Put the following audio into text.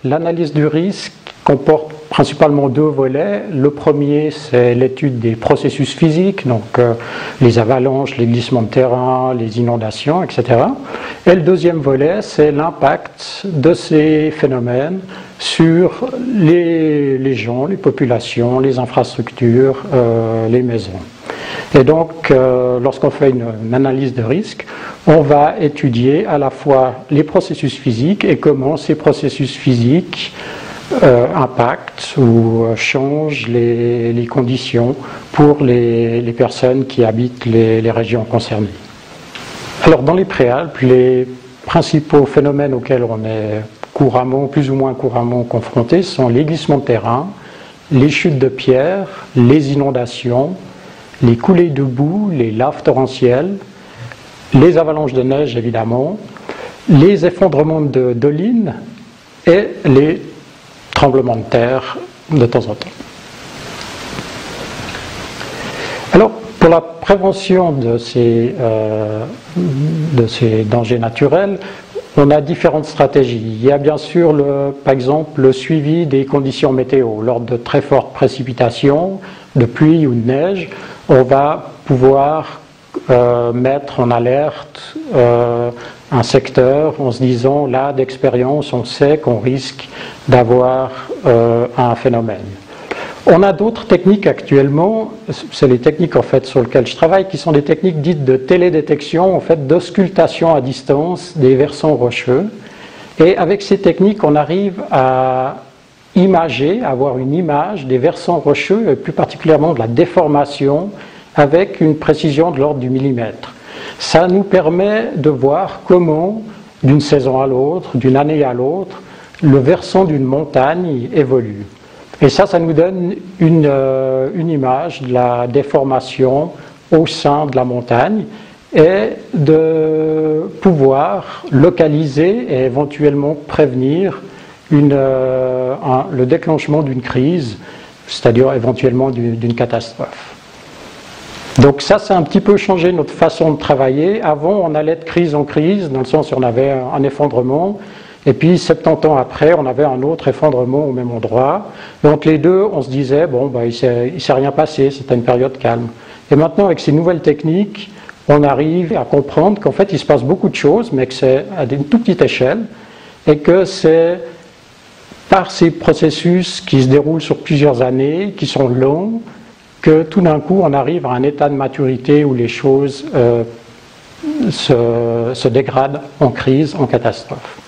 L'analyse du risque comporte principalement deux volets. Le premier, c'est l'étude des processus physiques, donc les avalanches, les glissements de terrain, les inondations, etc. Et le deuxième volet, c'est l'impact de ces phénomènes sur les gens, les populations, les infrastructures, les maisons. Et donc, lorsqu'on fait une analyse de risque, on va étudier à la fois les processus physiques et comment ces processus physiques impactent ou changent les conditions pour les personnes qui habitent les régions concernées. Alors, dans les Préalpes, les principaux phénomènes auxquels on est couramment, plus ou moins couramment confrontés sont les glissements de terrain, les chutes de pierres, les inondations, les coulées de boue, les laves torrentielles, les avalanches de neige évidemment, les effondrements de collines et les tremblements de terre de temps en temps. Alors, pour la prévention de ces dangers naturels, on a différentes stratégies. Il y a bien sûr, par exemple, le suivi des conditions météo. Lors de très fortes précipitations, de pluie ou de neige, on va pouvoir mettre en alerte un secteur en se disant, là, d'expérience, on sait qu'on risque d'avoir un phénomène. On a d'autres techniques actuellement, c'est les techniques en fait sur lesquelles je travaille, qui sont des techniques dites de télédétection, en fait d'auscultation à distance des versants rocheux. Et avec ces techniques, on arrive à imager, à avoir une image des versants rocheux, et plus particulièrement de la déformation, avec une précision de l'ordre du millimètre. Ça nous permet de voir comment, d'une saison à l'autre, d'une année à l'autre, le versant d'une montagne évolue. Et ça nous donne une image de la déformation au sein de la montagne et de pouvoir localiser et éventuellement prévenir le déclenchement d'une crise, c'est-à-dire éventuellement d'une catastrophe. Donc ça a un petit peu changé notre façon de travailler. Avant, on allait de crise en crise, dans le sens où on avait un effondrement, et puis 70 ans après, on avait un autre effondrement au même endroit. Donc les deux, on se disait, bon, il ne s'est rien passé, c'était une période calme. Et maintenant, avec ces nouvelles techniques, on arrive à comprendre qu'en fait, il se passe beaucoup de choses, mais que c'est à une toute petite échelle, et que c'est par ces processus qui se déroulent sur plusieurs années, qui sont longs, que tout d'un coup, on arrive à un état de maturité où les choses se dégradent en crise, en catastrophe.